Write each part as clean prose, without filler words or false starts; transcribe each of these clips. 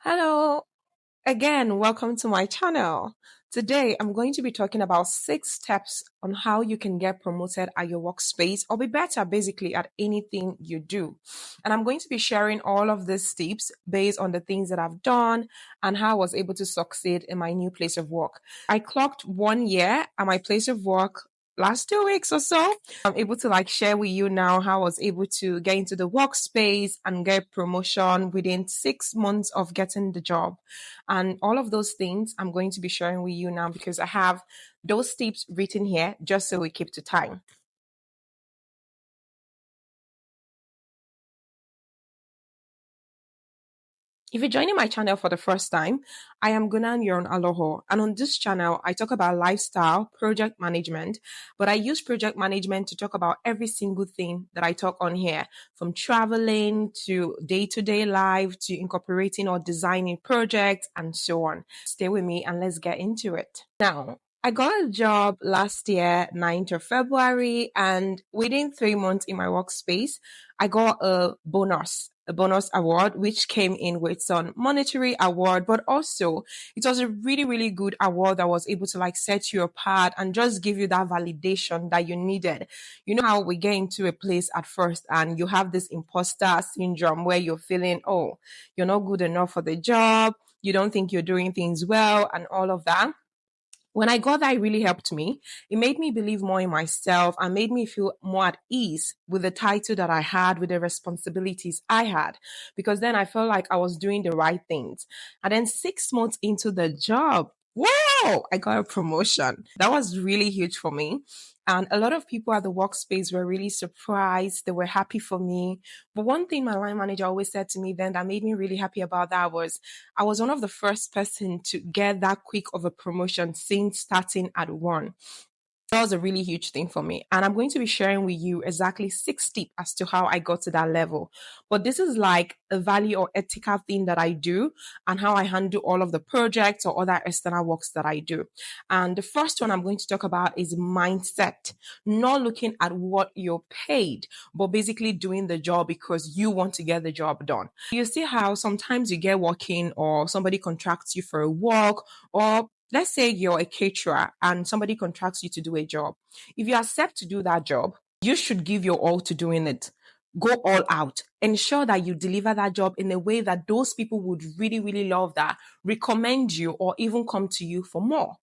Hello again, welcome to my channel. Today, I'm going to be talking about 6 steps on how you can get promoted at your workspace or be better basically at anything you do. And I'm going to be sharing all of these tips based on the things that I've done and how I was able to succeed in my new place of work. I clocked 1 year at my place of work last 2 weeks or so. I'm able to share with you now how I was able to get into the workspace and get promotion within 6 months of getting the job. And all of those things I'm going to be sharing with you now because I have those tips written here just so we keep to time. If you're joining my channel for the first time, I am Ioron-Aloho, and on this channel, I talk about lifestyle, project management, but I use project management to talk about every single thing that I talk on here, from traveling to day-to-day life to incorporating or designing projects and so on. Stay with me and let's get into it. Now, I got a job last year, 9th of February, and within 3 months in my workspace, I got a bonus award, which came in with some monetary award, but also it was a really, really good award that was able to set you apart and just give you that validation that you needed. You know how we get into a place at first and you have this imposter syndrome where you're feeling, oh, you're not good enough for the job, you don't think you're doing things well, and all of that. When I got that, it really helped me. It made me believe more in myself and made me feel more at ease with the title that I had, with the responsibilities I had, because then I felt like I was doing the right things. And then 6 months into the job, wow, I got a promotion. That was really huge for me. And a lot of people at the workspace were really surprised. They were happy for me. But one thing my line manager always said to me then that made me really happy about that was I was one of the first person to get that quick of a promotion since starting at one. That was a really huge thing for me. And I'm going to be sharing with you exactly 6 tips as to how I got to that level. But this is like a value or ethical thing that I do and how I handle all of the projects or other external works that I do. And the first one I'm going to talk about is mindset. Not looking at what you're paid, but basically doing the job because you want to get the job done. You see how sometimes you get working or somebody contracts you for a work, or let's say you're a caterer and somebody contracts you to do a job. If you accept to do that job, you should give your all to doing it. Go all out. Ensure that you deliver that job in a way that those people would really, really love that, recommend you, or even come to you for more.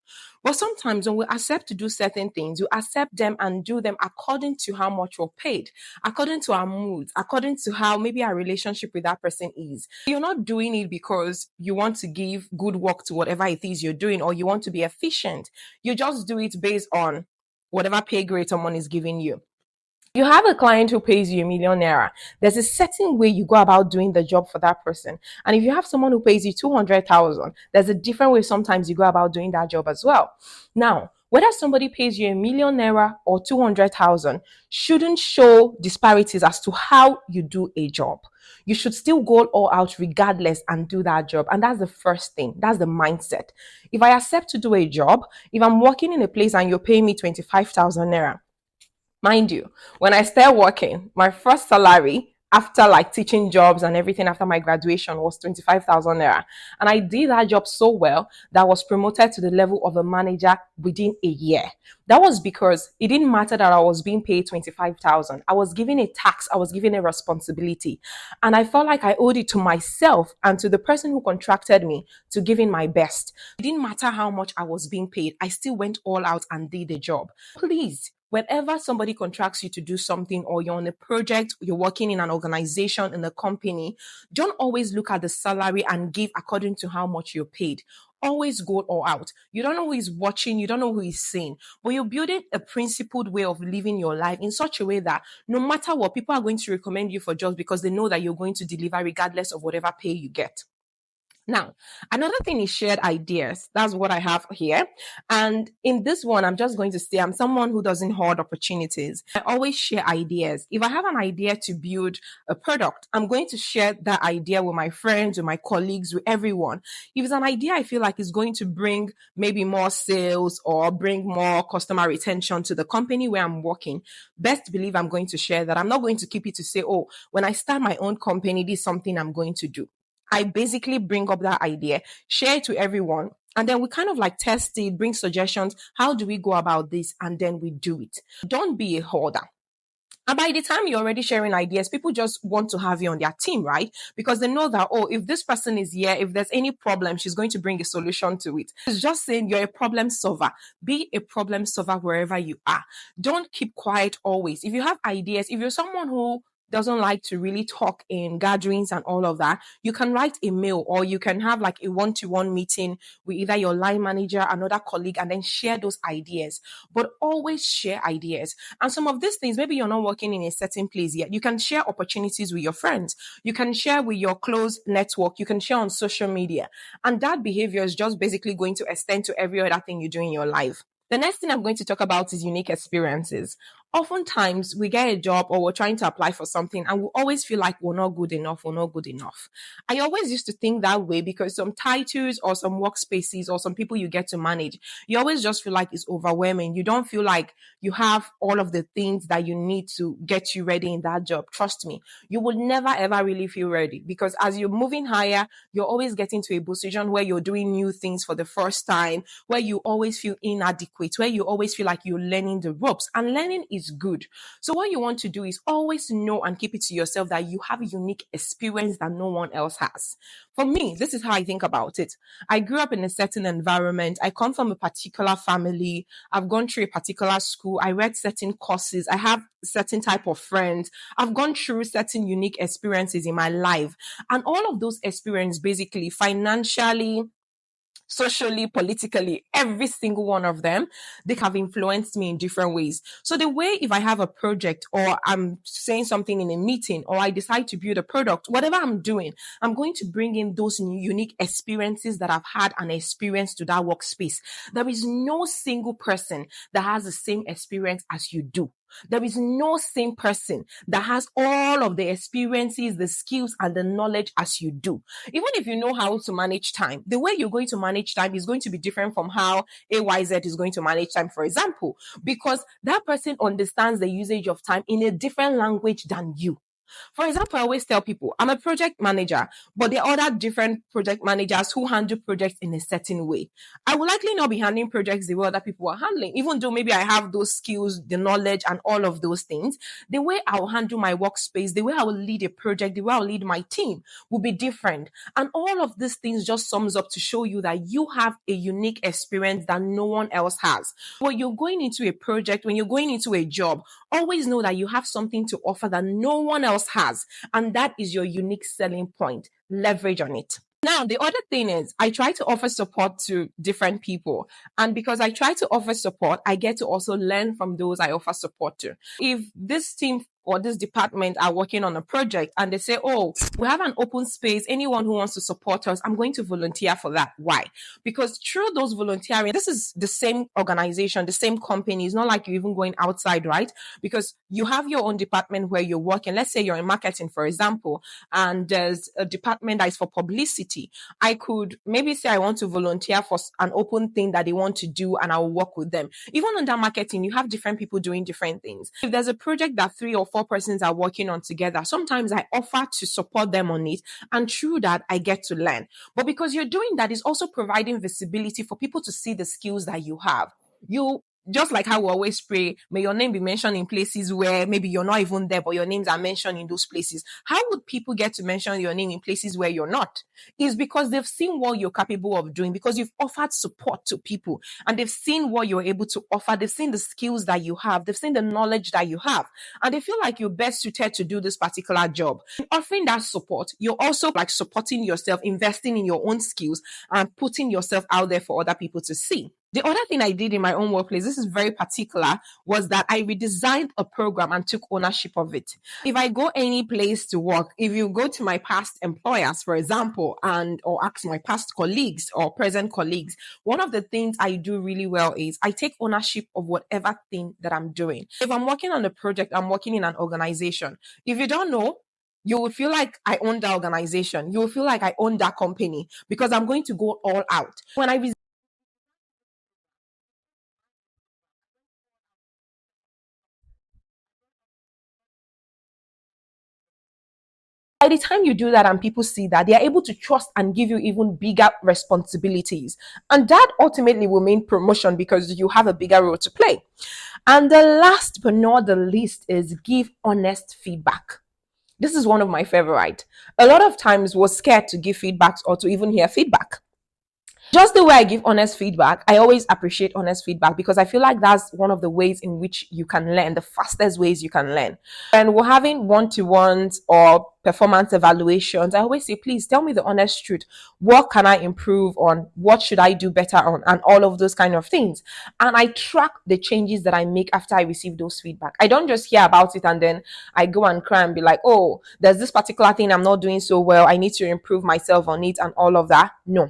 But sometimes when we accept to do certain things, we accept them and do them according to how much we're paid, according to our moods, according to how maybe our relationship with that person is. You're not doing it because you want to give good work to whatever it is you're doing or you want to be efficient. You just do it based on whatever pay grade someone is giving you. You have a client who pays you a 1 million naira. There's a certain way you go about doing the job for that person. And if you have someone who pays you 200,000, there's a different way sometimes you go about doing that job as well. Now, whether somebody pays you a 1 million naira or 200,000 shouldn't show disparities as to how you do a job. You should still go all out regardless and do that job. And that's the first thing. That's the mindset. If I accept to do a job, if I'm working in a place and you're paying me 25,000 naira, mind you, when I started working, my first salary after teaching jobs and everything after my graduation was 25,000 naira. And I did that job so well that I was promoted to the level of a manager within a year. That was because it didn't matter that I was being paid 25,000. I was given a tax, I was given a responsibility. And I felt like I owed it to myself and to the person who contracted me to give in my best. It didn't matter how much I was being paid, I still went all out and did the job. Please, whenever somebody contracts you to do something or you're on a project, you're working in an organization, in a company, don't always look at the salary and give according to how much you're paid. Always go all out. You don't know who is watching, you don't know who is seeing, but you're building a principled way of living your life in such a way that no matter what, people are going to recommend you for jobs because they know that you're going to deliver regardless of whatever pay you get. Now, another thing is shared ideas. That's what I have here. And in this one, I'm just going to say I'm someone who doesn't hoard opportunities. I always share ideas. If I have an idea to build a product, I'm going to share that idea with my friends, with my colleagues, with everyone. If it's an idea I feel like is going to bring maybe more sales or bring more customer retention to the company where I'm working, best believe I'm going to share that. I'm not going to keep it to say, oh, when I start my own company, this is something I'm going to do. I basically bring up that idea, share it to everyone, and then we kind of like test it, bring suggestions. How do we go about this? And then we do it. Don't be a hoarder. And by the time you're already sharing ideas, people just want to have you on their team, right? Because they know that, oh, if this person is here, if there's any problem, she's going to bring a solution to it. It's just saying you're a problem solver. Be a problem solver wherever you are. Don't keep quiet always. If you have ideas, if you're someone who doesn't like to really talk in gatherings and all of that, you can write a mail or you can have like a one-to-one meeting with either your line manager, another colleague, and then share those ideas. But always share ideas. And some of these things, maybe you're not working in a certain place yet. You can share opportunities with your friends. You can share with your close network. You can share on social media. And that behavior is just basically going to extend to every other thing you do in your life. The next thing I'm going to talk about is unique experiences. Oftentimes, we get a job or we're trying to apply for something and we always feel like we're not good enough, we're not good enough. I always used to think that way because some titles or some workspaces or some people you get to manage, you always just feel like it's overwhelming. You don't feel like you have all of the things that you need to get you ready in that job. Trust me, you will never ever really feel ready because as you're moving higher, you're always getting to a position where you're doing new things for the first time, where you always feel inadequate, where you always feel like you're learning the ropes. And learning is good. So what you want to do is always know and keep it to yourself that you have a unique experience that no one else has. For me, this is how I think about it. I grew up in a certain environment. I come from a particular family. I've gone through a particular school. I read certain courses. I have certain type of friends. I've gone through certain unique experiences in my life. And all of those experiences, basically financially, socially, politically, every single one of them, they have influenced me in different ways. So the way if I have a project or I'm saying something in a meeting or I decide to build a product, whatever I'm doing, I'm going to bring in those new unique experiences that I've had and experience to that workspace. There is no single person that has the same experience as you do. There is no same person that has all of the experiences, the skills, and the knowledge as you do. Even if you know how to manage time, the way you're going to manage time is going to be different from how AYZ is going to manage time, for example, because that person understands the usage of time in a different language than you. For example, I always tell people I'm a project manager, but there are other different project managers who handle projects in a certain way. I will likely not be handling projects the way other people are handling, even though maybe I have those skills, the knowledge, and all of those things. The way I'll handle my workspace, the way I will lead a project, the way I'll lead my team will be different. And all of these things just sums up to show you that you have a unique experience that no one else has. When you're going into a project, when you're going into a job, always know that you have something to offer that no one else has. And that is your unique selling point. Leverage on it. Now, the other thing is, I try to offer support to different people. And because I try to offer support, I get to also learn from those I offer support to. If this team or this department are working on a project and they say, oh, we have an open space, anyone who wants to support us, I'm going to volunteer for that. Why? Because through those volunteering, this is the same organization, the same company. It's not like you're even going outside, right? Because you have your own department where you're working. Let's say you're in marketing, for example, and there's a department that is for publicity. I could maybe say I want to volunteer for an open thing that they want to do and I'll work with them. Even under marketing, you have different people doing different things. If there's a project that 3 or 4 persons are working on together, sometimes I offer to support them on it. And through that, I get to learn. But because you're doing that, is also providing visibility for people to see the skills that you have. You just like how we always pray, may your name be mentioned in places where maybe you're not even there, but your names are mentioned in those places. How would people get to mention your name in places where you're not? It's because they've seen what you're capable of doing, because you've offered support to people and they've seen what you're able to offer. They've seen the skills that you have. They've seen the knowledge that you have. And they feel like you're best suited to do this particular job. In offering that support, you're also like supporting yourself, investing in your own skills and putting yourself out there for other people to see. The other thing I did in my own workplace, this is very particular, was that I redesigned a program and took ownership of it. If I go any place to work, if you go to my past employers, for example, and or ask my past colleagues or present colleagues, one of the things I do really well is I take ownership of whatever thing that I'm doing. If I'm working on a project, I'm working in an organization. If you don't know, you will feel like I own that organization. You will feel like I own that company because I'm going to go all out. When I By the time you do that and people see that, they are able to trust and give you even bigger responsibilities. And that ultimately will mean promotion because you have a bigger role to play. And the last but not the least is give honest feedback. This is one of my favorite. A lot of times we're scared to give feedbacks or to even hear feedback. Just the way I give honest feedback, I always appreciate honest feedback because I feel like that's one of the ways in which you can learn, the fastest ways you can learn. And we're having one to ones or performance evaluations. I always say, please tell me the honest truth. What can I improve on? What should I do better on? And all of those kind of things. And I track the changes that I make after I receive those feedback. I don't just hear about it and then I go and cry and be like, oh, there's this particular thing I'm not doing so well. I need to improve myself on it and all of that. No,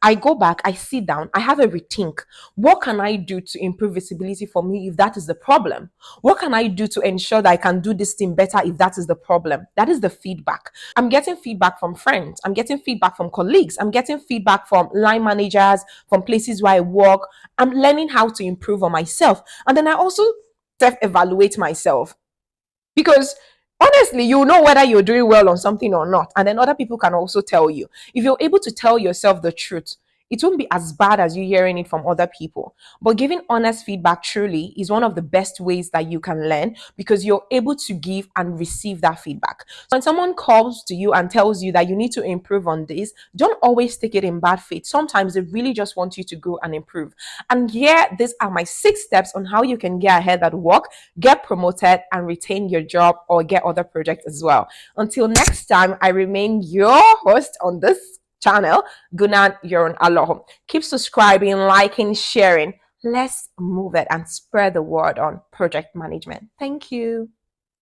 I go back, I sit down, I have a rethink. What can I do to improve visibility for me if that is the problem? What can I do to ensure that I can do this thing better if that is the problem? That is the feedback. I'm getting feedback from friends, I'm getting feedback from colleagues, I'm getting feedback from line managers, from places where I work. I'm learning how to improve on myself. And then I also self evaluate myself. Because honestly, you know whether you're doing well on something or not. And then other people can also tell you. If you're able to tell yourself the truth, it won't be as bad as you hearing it from other people. But giving honest feedback truly is one of the best ways that you can learn because you're able to give and receive that feedback. When someone comes to you and tells you that you need to improve on this, don't always take it in bad faith. Sometimes they really just want you to grow and improve. And here, these are my 6 steps on how you can get ahead at work, get promoted, and retain your job or get other projects as well. Until next time, I remain your host on this channel, Gunan Ioron-Aloho. Keep subscribing, liking, sharing. Let's move it and spread the word on project management. Thank you.